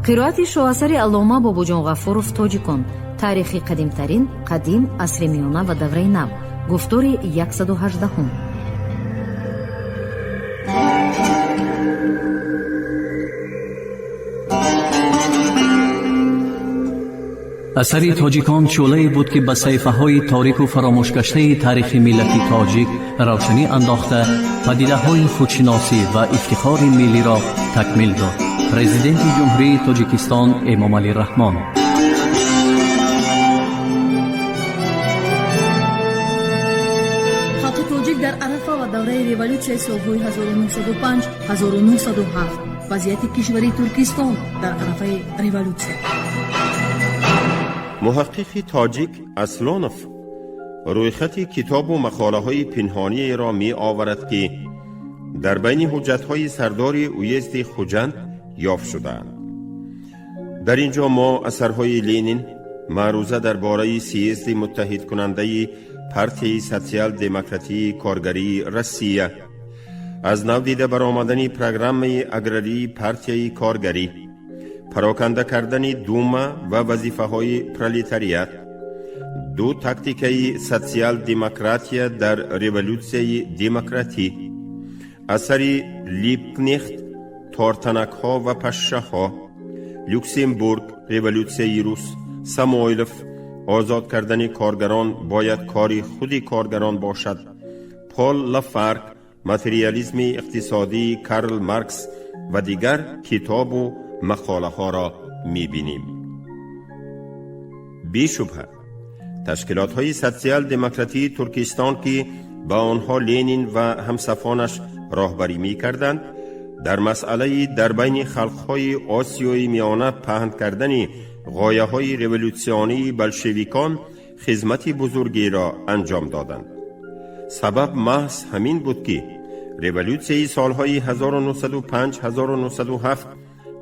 қироати шоҳасари аллома бобоҷон ғафуров тоҷикон. таърихи қадимтарин, қадим, асри миёна ва давраи нав. гуфтори 118. اثری تاجیکان شعله‌ای بود که به صحیفه‌های تاریک و فراموش‌گشته تاریخ ملت تاجیک روشنی انداخته پدیده‌های خودشناسی و افتخار ملی را تکمیل داد. پرزیدنت جمهوری تاجیکستان امام علی رحمان. خلق تاجیک در عرفه و دوره ریولوسیای سال‌های 1905 1907. وضعیت کشوری ترکستان در عرفه ریولوسیای. محقق تاجیک اسلانوف رویخط کتاب و مقاله های پنهانی را می آورد که در بین حجت های سردار اویزد خوجند یافت شده اند. در اینجا ما اثرهای لینین معروضه درباره سیاست متحد کننده پارتی سوسیال دموکراتی کارگری روسیه، از نو دیده برآمدن پروگرام اگراری پارتی کارگری، پراکنده کردن دوما و وظیفه های پرولتاریات، دو تاکتیک سوسیال دموکراتی در ریولوسیای دموکراتی، اثر لیبکنیخت، تارتنک ها و پشه ها، لوکسمبورگ، ریولوسیای روس، سامویلوف، آزاد کردن کارگران باید کاری خود کارگران باشد، پال لافارک، ماتریالیسم اقتصادی کارل مارکس و دیگر کتاب و مقاله ها را می بینیم. بی شبهه تشکیلات های سوسیال دموکراتی ترکستان که با آنها لینین و همصفانش راهبری می کردند، در مسئله در بین خلق های آسیای میانه پهن کردن غایه های ریولوسیونی بلشویکان خدمت بزرگی را انجام دادند. سبب محض همین بود که ریولوسیای سالهای 1905-1907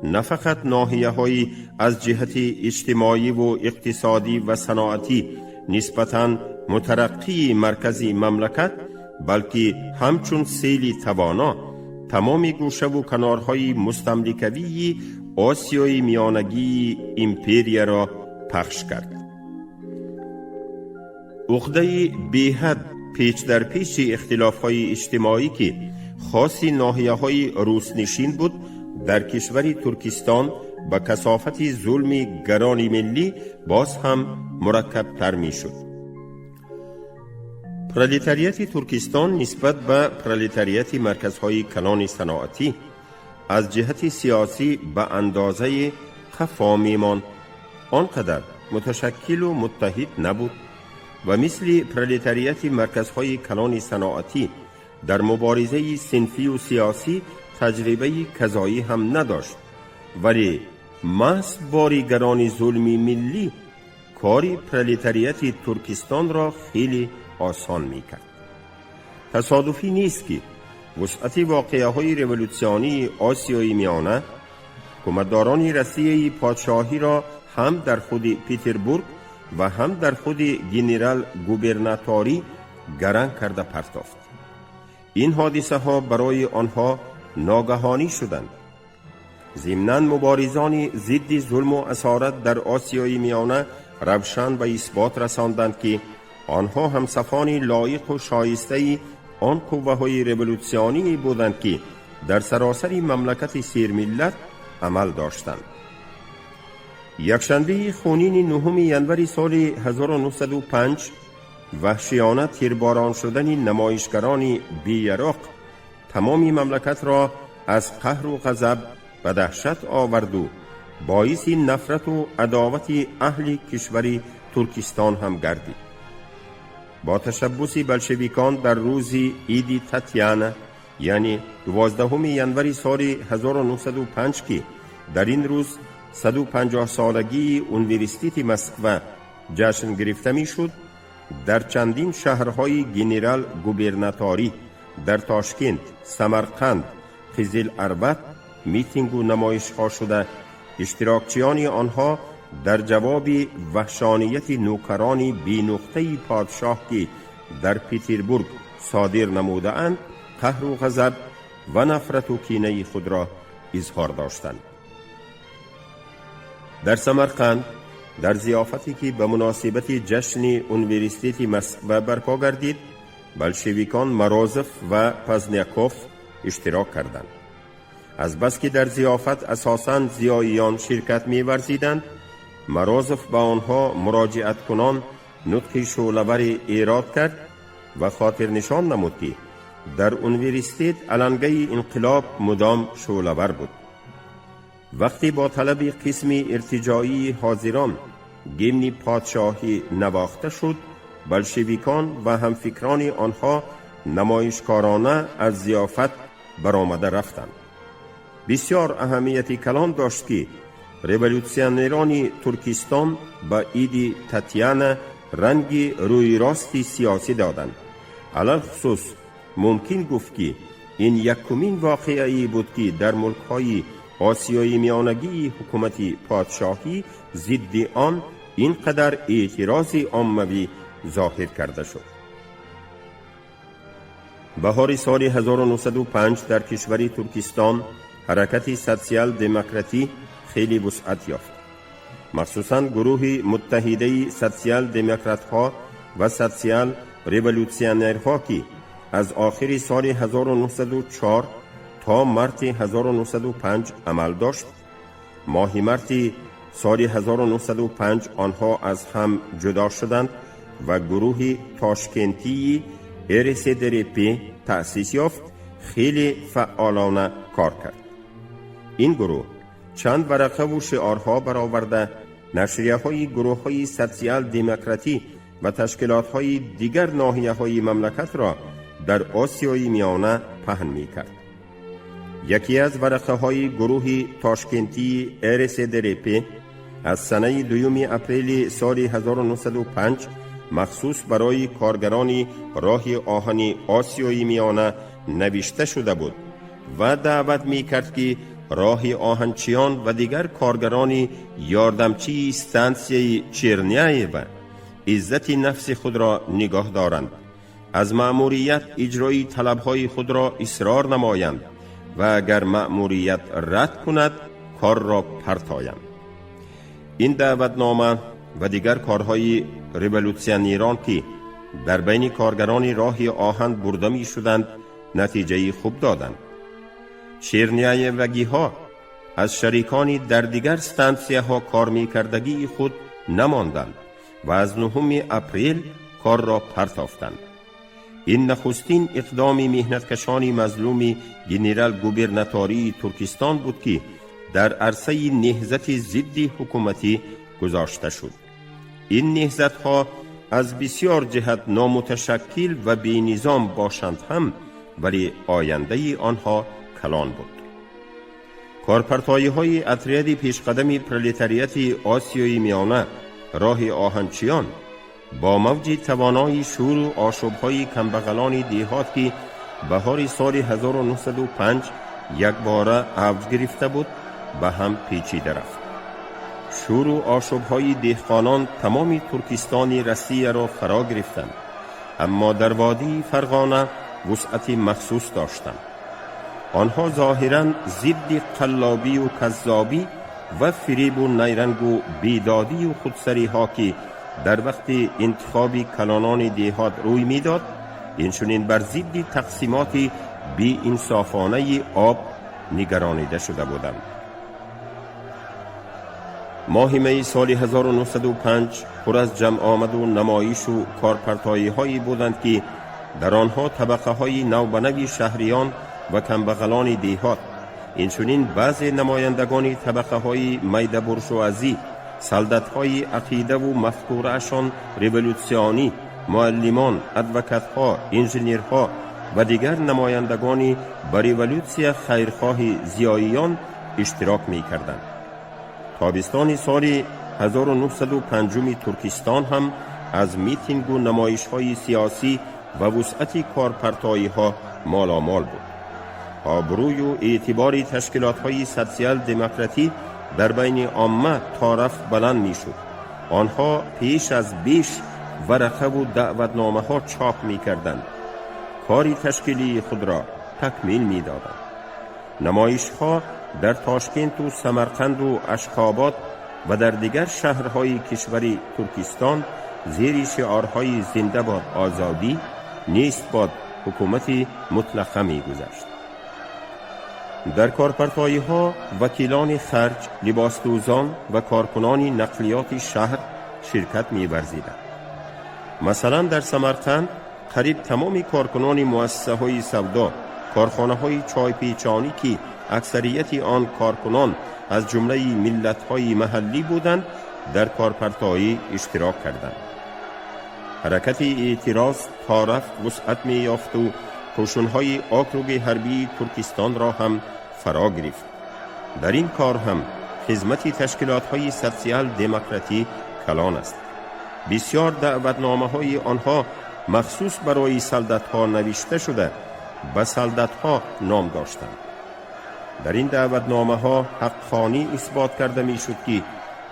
نه فقط ناحیه‌های از جهت اجتماعی و اقتصادی و صنعتی نسبتاً مترقی مرکزی مملکت، بلکه همچون سیلی توانا تمام گوشه و کنارهای مستملکوی آسیای میانگی ایمپریا را پخش کرد. عقده بی‌حد پیچ در پیچ اختلاف‌های اجتماعی که خاصی ناحیه‌های روسنشین بود، در کشور ترکستان با کثافت ظلم گران ملی باز هم مرکب تر می شد. پرولتاریات ترکستان نسبت به پرولتاریات مرکزهای کلان صنعتی از جهت سیاسی به اندازه خفا میمان، آنقدر متشکل و متحد نبود و مثل پرولتاریات مرکزهای کلان صنعتی در مبارزه صنفی و سیاسی تجربه کذایی هم نداشت، ولی محض باریگران ظلمی ملی کاری پرولتاریات ترکستان را خیلی آسان میکرد. تصادفی نیست که وسعت واقعه های ریولوسیونی آسیای میانه حکومتداران روسیه پادشاهی را هم در خود پتربورگ و هم در خود گنرال گوبرناتوری گران کرده پرتافت. این حادثه ها برای آنها ناگهانی شدند. ضمناً مبارزان ضد ظلم و اسارت در آسیای میانه روشن به اثبات رساندند که آنها همصفان لایق و شایسته آن قوه‌های ریولوسیونی بودند که در سراسر مملکت سیرملت عمل داشتند. یکشنبه خونین 9 ژانویه سال 1905 وحشیانه تیرباران شدن نمایشگران بی‌عراق تمامی مملکت را از قهر و غضب و دهشت آورد و باعث نفرت و عداوت اهل کشور ترکستان هم گردید. با تشبث بلشویکان در روز عید تاتیانا یعنی 12 ژانویه سال 1905 که در این روز 150 سالگی یونیورسیته مسکو جشن گرفته می شد، در چندین شهرهای گنرال گوبرناتوری در تاشکند، سمرقند، قزل اربد میتینگ و نمایش ها شده. اشتراکچیان آنها در جواب وحشانیت نوکران بی نقطه پادشاه که در پتربورگ صادر نموده اند قهر و غضب و نفرت و کینه خود را اظهار داشتند. در سمرقند در ضیافتی که به مناسبت جشن اونیورسیته مسکو برپا گردید، بلشویکان مروزف و پزنیاکوف اشتراک کردند. از بس که در ضیافت اساساً ضیاییان شرکت می‌ورزیدند، مروزف با آنها مراجعت کنان نطق شعله‌ور ایراد کرد و خاطر نشان نمود که در اونیورسیته علنگه انقلاب مدام شعله‌ور بود. وقتی با طلب قسم ارتجاعی حاضران گیمن پادشاهی نواخته شد، بلشویکان و همفکران آنها نمایشکارانه از ضیافت برآمده رفتند. بسیار اهمیت کلان داشت که ریولوسیونران ترکستان با عید تاتیانا رنگ روی راستی سیاسی دادند. علل خصوص ممکن گفت که این یکمین واقعه‌ای بود که در ملک‌های آسیای میانگی حکومت پادشاهی ضد آن اینقدر اعتراض عمومی ظاهر کرده شد. بهار سال 1905 در کشور ترکستان حرکت سوسیال دموکراتی خیلی وسعت یافت. مخصوصاً گروه متحده سوسیال دموکرات‌ها و سوسیال ریولوسیونرها که از آخر سال 1904 تا مارت 1905 عمل داشت. ماه مارت سال 1905 آنها از هم جدا شدند و گروه تاشکنتی RSDRP تأسیس یافت. خیلی فعالانه کار کرد. این گروه چند ورقه و شعارها برآورده نشریه های گروه های سوسیال دموکراتی و تشکیلات های دیگر ناحیه های مملکت را در آسیای میانه پهن می کرد. یکی از ورقه های گروه تاشکنتی RSDRP از سنه 2 اپریل سال 1905 مخصوص برای کارگران راه آهن آسیای میانه نوشته شده بود و دعوت می کرد که راه آهنچیان و دیگر کارگران یاردمچی استانسیه چرنیایو عزت نفس خود را نگاه دارند، از مأموریت اجرای طلبهای خود را اصرار نمایند و اگر مأموریت رد کند کار را پرتایند. این دعوتنامه و دیگر کارهای ریولوسیونران که در بین کارگران راه آهن برده می شدند نتیجه خوب دادند. چرنیایوگی ها از شریکانی در دیگر استانسیه ها کار می کردگی خود نماندند و از 9 اپریل کار را پرتافتند. این نخستین اقدام مهنتکشان مظلوم جنرال گوبرناتوری ترکستان بود که در عرصه نهضت ضد حکومتی گذاشته شد. این نهضت ها از بسیار جهت نامتشکل و بی نظام باشند هم، ولی آینده آنها کلان بود. کارپرتایی های اتریاد پیشقدم پرولتاریات آسیای میانه راه آهنچیان با موج توانای شور و آشوب‌های کمبغلان دیهات که بهار سال 1905 یک باره اوج گرفته بود به هم پیچیده رفت. شور و آشوب‌های دهقانان تمام ترکستان رسیه را فرا گرفتند، اما در وادی فرغانه وسعت مخصوص داشتند. آنها ظاهراً ضد قلابی و کذابی و فریب و نیرنگ و بیدادی و خودسری ها که در وقت انتخاب کلانان دیهات روی میداد، اینچنین بر ضد تقسیمات بی انصافانه آب نگرانیده شده بودند. ماه می سال 1905 پر از جمع آمد و نمایش و کارپرتایی هایی بودند که در آنها طبقه های نوبنوی شهریان و کمبغلان دیهات، اینچنین بعض نمایندگان طبقه های میده برژوازی، سلطت های عقیده و مفکوره اشان ریولوسیونی، معلمان، ادوکات ها، انجینیرها و دیگر نمایندگان بر ریولوسیا خیرخواه ضیاییان اشتراک می کردند. تابستان سال 1905 ترکستان هم از میتینگ و نمایش های سیاسی و وسعت کارپرتایی ها مالامال بود. آبروی و اعتبار تشکیلات های سوسیال دموکراتی در بین عامه تعارف بلند می شد. آنها پیش از بیش ورقه و دعوتنامه ها چاپ می کردند. کاری تشکیلی خود را تکمیل می دادند. نمایش ها در تاشکند و سمرقند و اشخاباد و در دیگر شهرهای کشور ترکستان زیر شعارهای زنده باد آزادی، نیست باد حکومتی مطلقه می گذشت. در کارپرتایی ها وکیلان خرج، لباسدوزان و کارکنان نقلیات شهر شرکت می ورزیدند. مثلا در سمرقند قریب تمام کارکنان مؤسسه های سودا، کارخانه های چای پیچانی که اکثریت آن کارکنان از جمله ملت های محلی بودند، در کارپرتایی اشتراک کردند. حرکت اعتراض تا رفت وسعت می یافت و قشون‌های آکروگ حربی ترکستان را هم فرا گرفت. در این کار هم خدمت تشکیلات‌های سوسیال دموکراتی کلان است. بسیار دعوتنامه‌های آنها مخصوص برای سلطت‌ها نوشته شده به سلطت‌ها نام داشتند. در این دعوتنامه‌ها حق‌خوانی اثبات کرده می‌شد که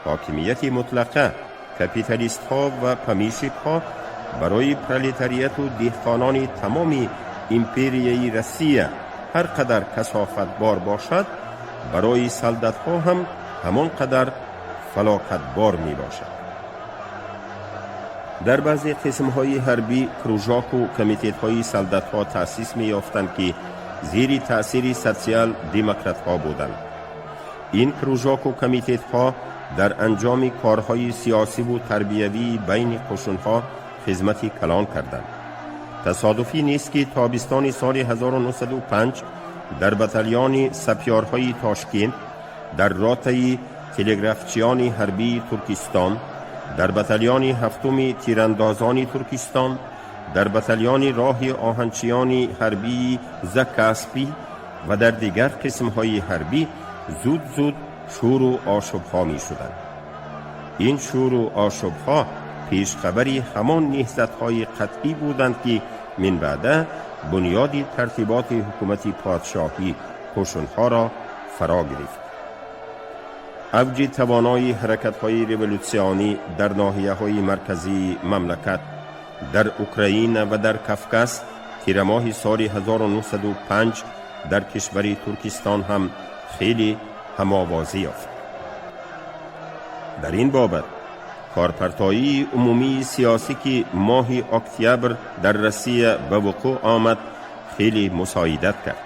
حاکمیت مطلقه کپیتالیست‌ها و پمیشک‌ها برای پرولتاریات و دهقانان تمام امپریای روسیه هر قدر کثافت بار باشد، برای سلطت‌ها هم همان قدر فلاکت بار می باشد. در بعضی قسم‌های حربی کروژاک و کمیته‌های سلطت‌ها تأسیس می یافتند که زیر تأثیر سوسیال دموکرات‌ها بودند. این کروژاک و کمیته‌ها در انجام کارهای سیاسی و تربیوی بین قشون‌ها خدمتی کلان کردند. تصادفی نیست که تابستان سال 1905 در بتالیون سپیارهای تاشکند، در راتای تلگرافچیان حربی ترکستان، در بتالیون هفتم تیراندازان ترکستان، در بتالیون راه آهنچیان حربی زکاسپی و در دیگر قسم‌های حربی زود زود شور و آشوب‌ها می شدند. این شور و آشوب‌ها پیشخبری همان نهضت‌های قطعی بودند که من بعد بنیادی ترتیبات حکومت پادشاهی قشون‌ها را فرا گرفت. اوج توانایی حرکت‌های رولوسیونی در ناحیه‌های مرکزی مملکت، در اوکراین و در کافکاس تیر ماه سال 1905 در کشور ترکستان هم خیلی هم‌آوازی یافت. در این بابت کارپرتایی عمومی سیاسی که ماه اکتبر در روسیه به وقوع آمد خیلی مساعدت کرد.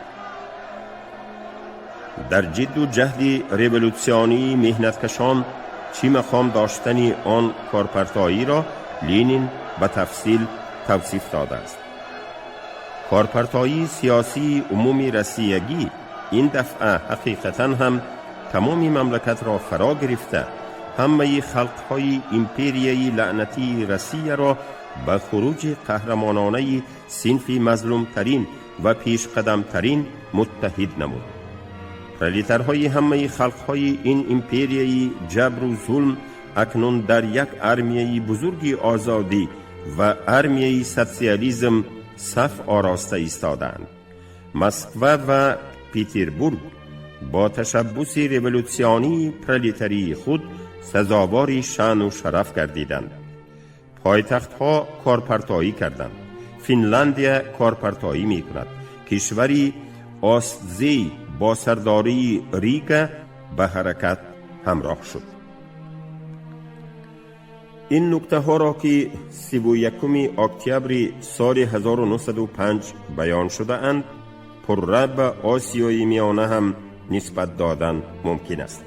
در جد و جهد رولوسیونی مهنتکشان چی مقام داشتن آن کارپرتایی را لینین به تفصیل توصیف داده است. کارپرتایی سیاسی عمومی روسیگی این دفعه حقیقتا هم تمام مملکت را فرا گرفته، همه خلقهای امپریای لعنتی روسیه را به خروج قهرمانانه صنف مظلومترین و پیشقدمترین متحد نمود. پرولتارهای همه خلقهای این امپریای جبر و ظلم اکنون در یک ارمیای بزرگی آزادی و ارمیای سوسیالیسم صف آراسته ایستادند. مسکو و پیتربورگ با تشبث رولوسیونی پرولتاری خود سزاوار شأن و شرف گردیدند. پایتخت‌ها کارپرتایی کردند. فنلاندیا کارپرتایی می کند. کشوری آستزی با سرداری ریگا به حرکت همراه شد. این نکته ها را که 31 اکتبر سال 1905 بیان شده اند، پر به آسیای میانه هم نسبت دادن ممکن است.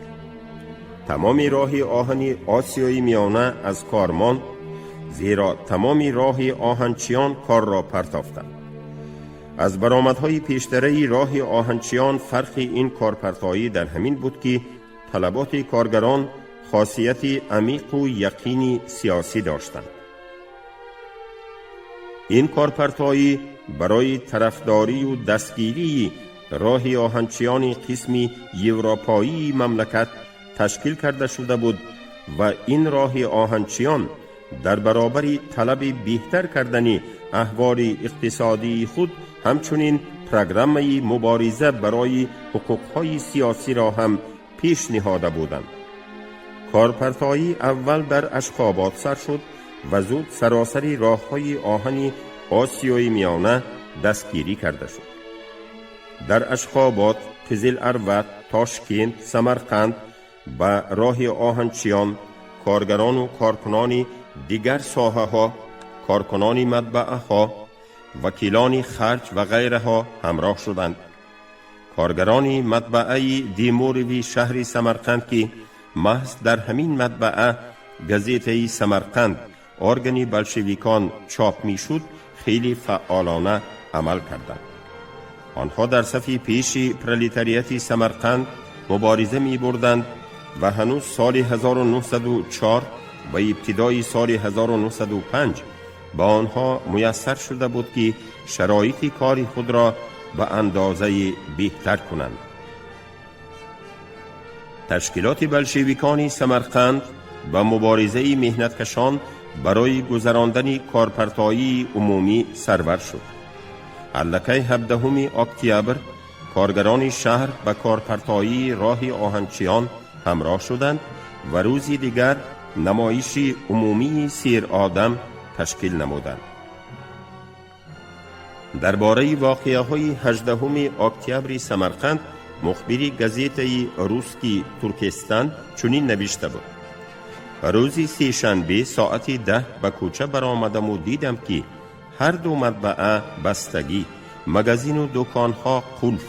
تمام راه آهن آسیای میانه از کار ماند، زیرا تمام راه آهنچیان کار را پرتافتند. از برآمدهای پیشتره راه آهنچیان فرق این کارپرتایی در همین بود که طلبات کارگران خاصیت عمیق و یقینی سیاسی داشتند. این کارپرتایی برای طرفداری و دستگیری راه آهنچیان قسمی یوروپایی مملکت تشکیل کرده شده بود و این راه آهنچیان در برابر طلب بهتر کردن احوال اقتصادی خود همچنین پروگرام مبارزه برای حقوقهای سیاسی را هم پیش نهاده بودند. کارپرتایی اول در اشخابات سر شد و زود سراسر راههای آهن آسیای میانه دستگیری کرده شد. در اشخابات، قزل اروت، تاشکند، سمرقند، به راه آهنچیان، کارگران و کارکنان دیگر ساحه ها، کارکنان مطبعه ها، وکیلان خرج و غیره ها همراه شدند. کارگران مطبعه دیموروی شهر سمرقند که محض در همین مطبعه گزیته سمرقند ارگانی بلشویکان چاپ می شد خیلی فعالانه عمل کردند. آنها در صف پیش پرولتاریات سمرقند مبارزه می بردند و هنوز سال 1904 و ابتدای سال 1905 با آنها میسر شده بود که شرایط کار خود را به اندازه بهتر کنند. تشکیلات بلشویکان سمرقند به مبارزه مهنتکشان برای گذراندن کارپرتایی عمومی سرور شد. علکه 17 اکتبر کارگران شهر به کارپرتایی راه آهنچیان همراه شدند و روزی دیگر نمایش عمومی سیر آدم تشکیل نمودند. درباره واقعه های 18 اکتبر سمرقند مخبری گزیته روسکی ترکستان چنین نوشته بود: روزی سه‌شنبه ساعت 10 به کوچه برآمدم و دیدم که هر دو مطبعه بستگی، مگزین و دکانها قلف،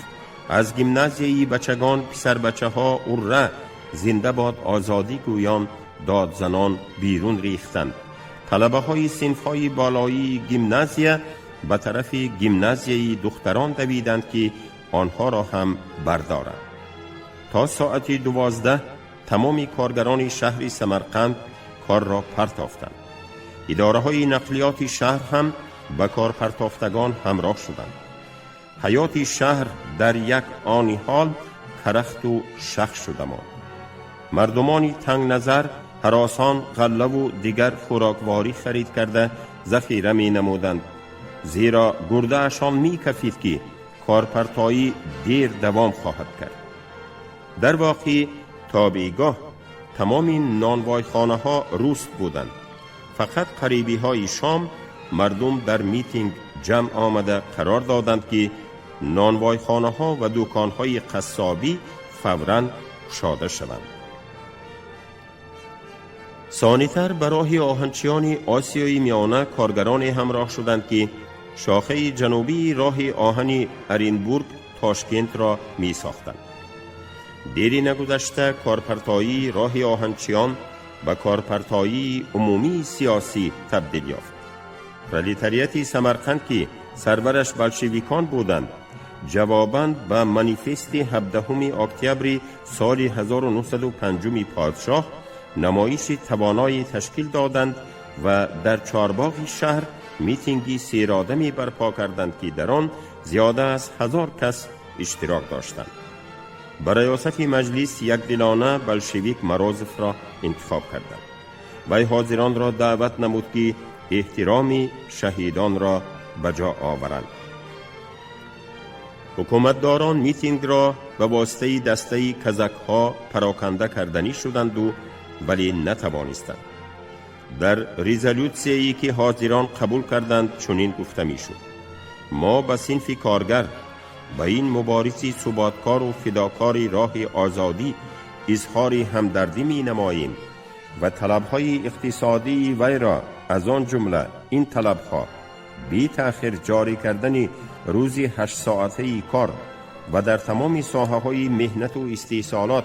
از گیمنازیای بچگان پسر بچه ها اره زنده باد آزادی گویان دادزنان بیرون ریختند. طلبه های صنف های بالایی گیمنازیه به طرف گیمنازیای دختران دویدند که آنها را هم بردارند. تا ساعت 12 تمام کارگران شهر سمرقند کار را پرتافتند. اداره های نقلیات شهر هم به کار پرتافتگان همراه شدند. حیات شهر در یک آن حال کرخت و شخ شده ماند. مردمان تنگ نظر هراسان غله و دیگر خوراکواری خرید کرده ذخیره می نمودند، زیرا گرده اشان می کفید که کارپرتایی دیر دوام خواهد کرد. در واقع تا بیگاه تمام نانوای خانه ها روست بودند. فقط قریبی های شام مردم در میتینگ جمع آمده قرار دادند که نانوای خانه ها و دکان های قصابی فوراً گشاده شوند. ثانی‌تر برای آهنچیان آسیای میانه کارگران همراه شدند که شاخه جنوبی راه آهن ارینبورگ تاشکند را می ساختند. دیری نگذشته کارپرتایی راه آهنچیان به کارپرتایی عمومی سیاسی تبدیل یافت. پرولتاریات سمرقند که سرورش بلشویکان بودند، جواباً به منیفست 17 اکتبر سال 1905 پادشاه نمایش توانایی تشکیل دادند و در چهارباغ شهر میتینگی سیرآدمی برپا کردند که در آن زیاده از 1000 کس اشتراک داشتند. برای ریاست مجلس یک دلانه بلشویک مروزف را انتخاب کردند. وی حاضران را دعوت نمود که احترام شهیدان را به جا آورند. حکومتداران میتینگ را به واسطه دسته کزک ها پراکنده کردنی شدند و ولی نتوانستند. در ریزولوسیایی که حاضران قبول کردند چنین گفته می شد: ما به صنف کارگر به این مبارزی ثباتکار و فداکار راه آزادی اظهار همدردی می نماییم و طلبهای اقتصادی وی را از آن جمله این طلبها بی تأخیر جاری کردن روزی 8 ساعته کار و در تمام ساحه های مهنت و استحصالات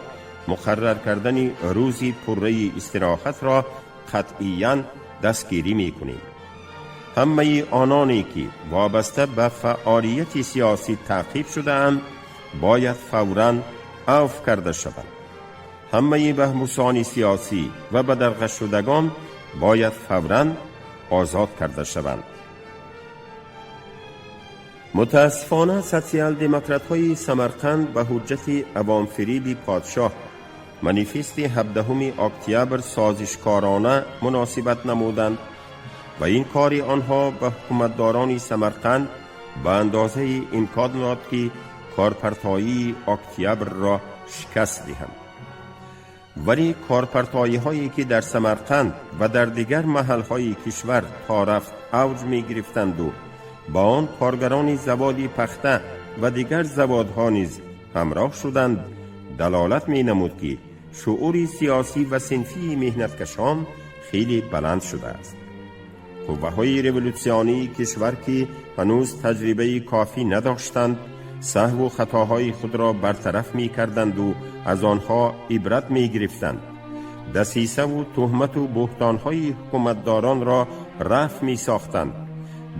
مقرر کردن روزی پره استراحت را قطعیاً دستگیری می کنیم. همه آنانی که وابسته به فعالیت سیاسی تعقیب شده اند باید فوراً عفو کرده شوند. همه محبوسان سیاسی و به درگذر شدگان باید فوراً آزاد کرده شوند. متاسفانه سوسیال دموکرات های سمرقند به حجت عوام فریبی پادشاه منیفست 17 اکتبر سازشکارانه مناسبت نمودند و این کار آنها به حکومتداران سمرقند به اندازه امکان داد که کارپرتایی اکتبر را شکست دهند. ولی کارپرتایی هایی که در سمرقند و در دیگر محل های کشور تا رفت اوج می گرفتند و با آن کارگران زواد پخته و دیگر زوادها نیز همراه شدند، دلالت می نمود که شعور سیاسی و صنفی مهنتکشان خیلی بلند شده است. قوه‌های رولوسیونی کشور که هنوز تجربه کافی نداشتند، سهو و خطاهای خود را برطرف می کردند و از آنها عبرت می گرفتند. دسیسه و تهمت و بهتانهای حکومتداران را رفع می ساختند.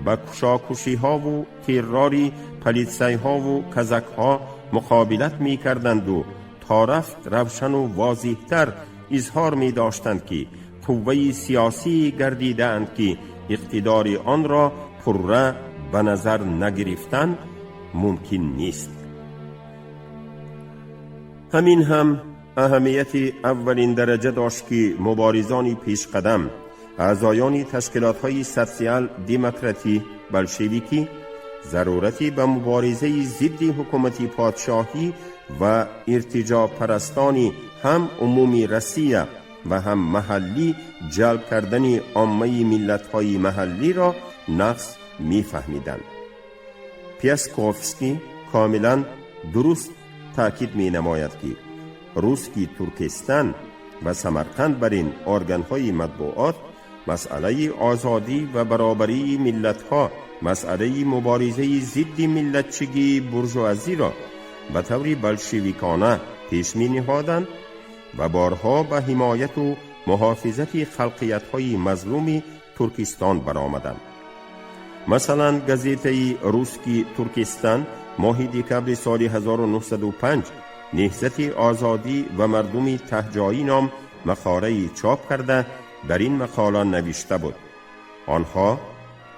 با کشاکشی ها و تراری پلیتسای ها و کزک ها مقابلت می کردند و تا رفت روشن و واضح‌تر اظهار می داشتند که قوه سیاسی گردیدند که اقتدار آن را پرره به نظر نگرفتن ممکن نیست. همین هم اهمیت اولین درجه داشت که مبارزان پیش قدم، اعضایان تشکیلات‌های سوسیال دموکراتی بلشویکی، ضرورتی به مبارزه ضد حکومت پادشاهی و ارتجاع پرستانی هم عمومی روسیه و هم محلی جلب کردن عامه ملت‌های محلی را نقص می‌فهمیدند. پیاسکوفسکی کاملا درست تاکید می‌نماید که روسکی ترکستان و سمرقند بر این ارگان‌های مطبوعات مسئله آزادی و برابری ملت‌ها، مسئله مبارزه ضد ملتچگی بورژوازی را به طور بلشویکانه پیش می‌نهادند و بارها به حمایت و محافظت خلقیت‌های مظلوم ترکستان برآمدند. مثلا گزیته روسکی ترکستان ماه دکبر سال 1905 نهضت آزادی و مردم تهجایی نام مقاله چاپ کرده در این مقاله نوشته بود: آنها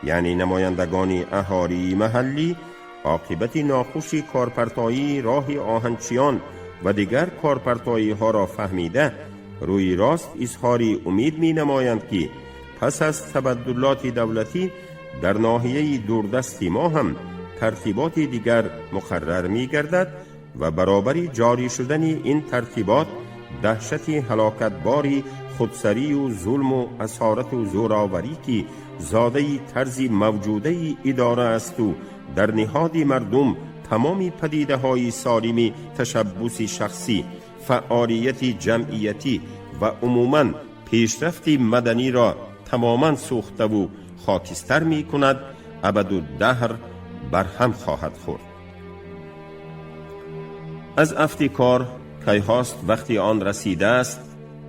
یعنی نمایندگان اهالی محلی عاقبت ناخوش کارپرتایی راه آهنچیان و دیگر کارپرتایی ها را فهمیده روی راست اظهار امید می نمایند که پس از تبدلات دولتی در ناحیه دوردست ما هم ترتیبات دیگر مقرر می گردد و برابر جاری شدن این ترتیبات دهشت هلاکتباری خودسری و ظلم و اسارت و زوراوری که زاده طرز موجوده اداره است و در نهاد مردم تمام پدیده های سالم تشبث شخصی، فعالیت جمعیتی و عموماً پیشرفت مدنی را تماما سوخته و خاکستر می کند، ابدالدهر برهم خواهد خورد. از افتکار کی هاست وقتی آن رسیده است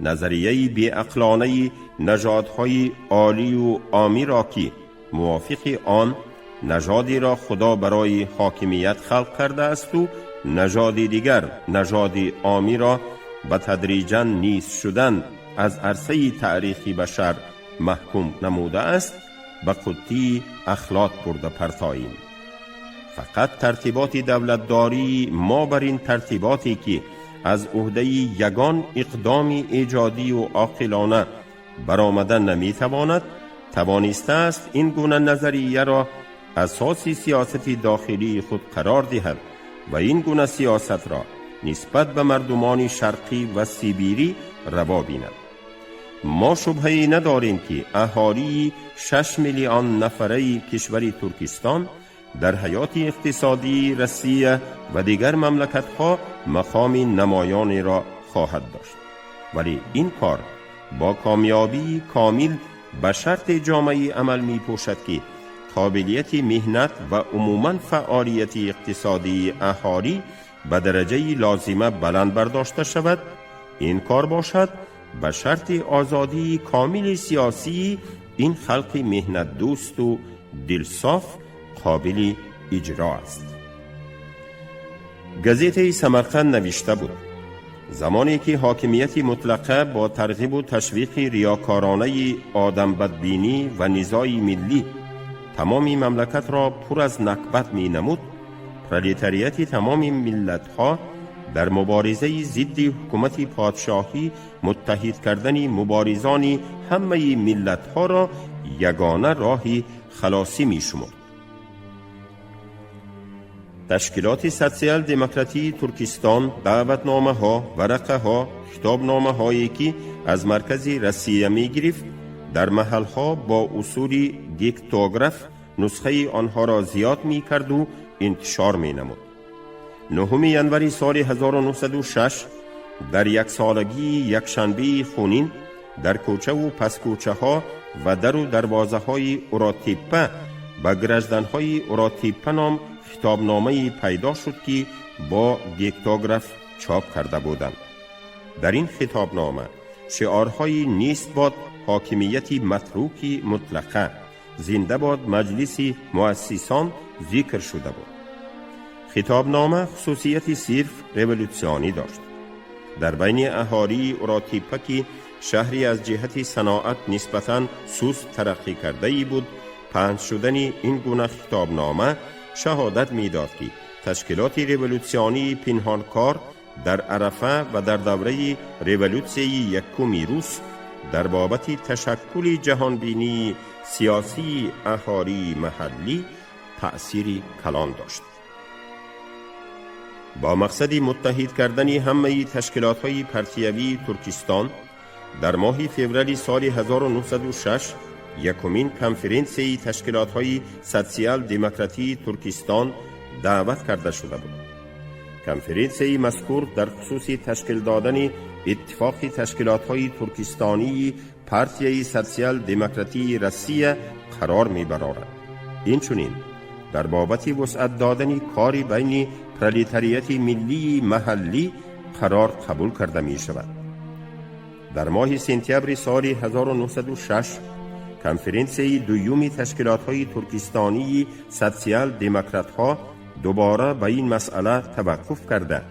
نظریه بی‌عقلانه نژادهای عالی و عامی را که موافق آن نژادی را خدا برای حاکمیت خلق کرده است و نژاد دیگر نژاد عامی را به تدریجاً نیست شدن از عرصه تاریخی بشر محکوم نموده است، به قطی اخلاق برده پرتاییم. فقط ترتیبات دولتداری ما بر این ترتیباتی که از عهده یگان اقدام ایجادی و عاقلانه برآمدن نمیتواند، توانسته است این گونه نظریه را اساس سیاست داخلی خود قرار دهد و این گونه سیاست را نسبت به مردمان شرقی و سیبیری روا بیند. ما شبهه‌ای نداریم که اهالی 6 میلیون نفره کشور ترکستان در حیات اقتصادی روسیه و دیگر مملکت‌ها مقام نمایانی را خواهد داشت، ولی این کار با کامیابی کامل به شرط جامعه عمل می پوشد که قابلیت مهنت و عموماً فعالیت اقتصادی اهالی به درجه لازمه بلند برداشته شود. این کار باشد به شرط آزادی کامل سیاسی این خلق مهنت دوست و دلصاف قابل اجرا است. گزیته سمرقند نوشته بود: زمانی که حاکمیت مطلقه با ترغیب و تشویق ریاکارانه آدم بدبینی و نزاع ملی تمام مملکت را پر از نکبت می نمود، پرولتاریات تمام ملت ها در مبارزه ضد حکومت پادشاهی متحد کردن مبارزان همه ملت ها را یگانه راهی خلاصی می شمرد. تشکیلات سوسیال دموکراتی ترکستان دعوتنامه ها، ورقه ها، خطابنامه هایی که از مرکز روسیه می گرفت در محل ها با اصول دیکتوگراف نسخه آنها را زیاد می کرد و انتشار می نمود. 9 ینوری سال 1906 در یک سالگی یک شنبه خونین در کوچه و پس کوچه ها و در و دروازه های اوراتیپه به گرجدن های اوراتیپه نام خطابنامه پیدا شد که با گیکتوگراف چاپ کرده بودند. در این خطابنامه شعارهای نیست باد حاکمیتی متروکی مطلقه، زنده باد مجلس مؤسسان ذکر شده بود. خطابنامه خصوصیت صرف ریولوسیونی داشت. در بین اهالی اوراتیپه که شهری از جهت صناعت نسبتاً سست ترقی کرده ای بود، پنج شدن این گونه خطابنامه شهادت می‌داد که تشکیلات ریولوسیونی پنهانکار در عرفه و در دوره ریولوسیون یکم روس در بابت تشکل جهانبینی سیاسی اهالی محلی تأثیر کلان داشت. با مقصد متحد کردن همه تشکیلات‌های پرتیوی ترکستان در ماه فوریه سال 1906 یکمین کنفرانسی تشکیلات‌های سوسیال دموکراتی ترکستان دعوت کرده شده بود. کنفرانسی مذکور در خصوص تشکیل دادن اتفاق تشکیلات‌های ترکستانی پارتیای سوسیال دموکراتی روسیه قرار می‌برد. اینچنین در بابت وسعت دادن کاری بین پرولتاریات ملی محلی قرار قبول کرده می شود. در ماه سپتامبر سال 1906 کنفرانسی دومی تشکیلات‌های ترکستانی سوسیال دموکرات‌ها دوباره به این مسئله توقف کرده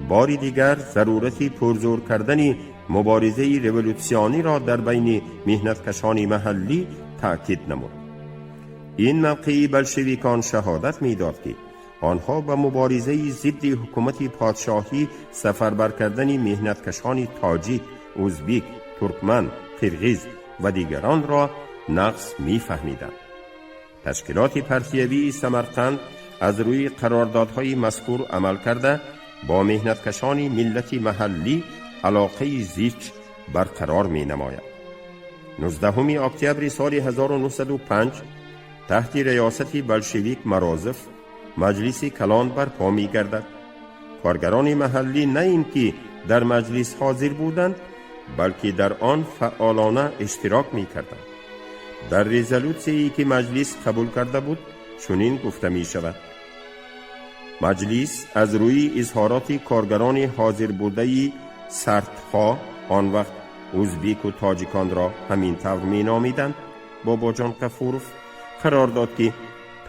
بار دیگر ضرورت پرزور کردن مبارزه ریولوسیونی را در بین مهنتکشان محلی تأکید نمود. این موقع بلشویکان شهادت می‌داد که آنها به مبارزه ضد حکومت پادشاهی سفربر کردن مهنتکشان تاجیک، ازبک، ترکمن، قرغیز و دیگران را نقص می‌فهمیدند. تشکیلات پرتیوی سمرقند از روی قراردادهای مذکور عمل کرده با مهنتکشان ملت محلی علاقه زیچ برقرار می‌نماید. 19 اکتبر سال 1905 تحت ریاست بلشویک مرازف مجلس کلان برپا می‌گردد. کارگران محلی نه اینکه در مجلس حاضر بودند بلکه در آن فعالانه اشتراک می‌کردند. در رزولوسیی که مجلس قبول کرده بود چنین گفته می‌شود: مجلس از روی اظهارات کارگران حاضر بوده سرتخواه، آن وقت ازبک و تاجیکان را همین طور می‌نامیدند، باباجان غفورов قرار داد که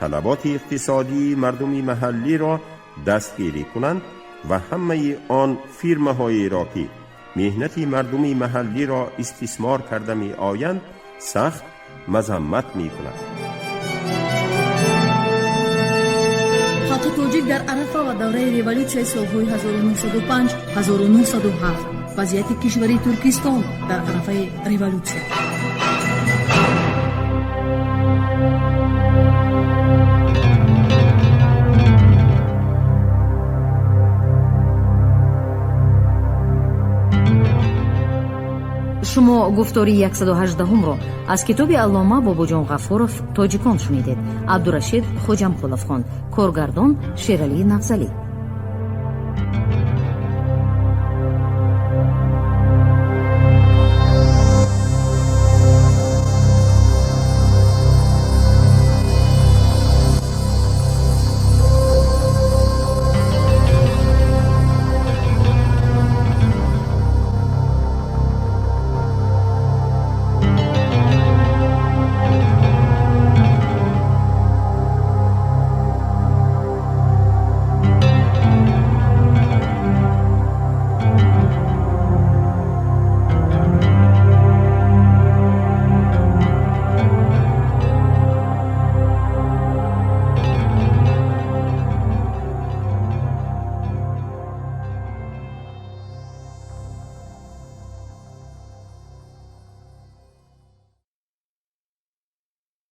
طلبات اقتصادی مردم محلی را دستگیری کنند و همه آن فرمه‌هایی را که مهنت مردم محلی را استثمار کرده می آیند سخت مذمت می کنند. خلق توجیک در عرفه و دوره ریولوسیون سالهای 1905 1907 وضعیت کشوری ترکستان در عرفه ریولوسیون. шумо гуфтори 118-ро аз китоби аллома бобоҷон ғафуров тоҷикон шунидед. абдурашид хоҷамқулов хонд, коргардон Шералӣ Навзалӣ.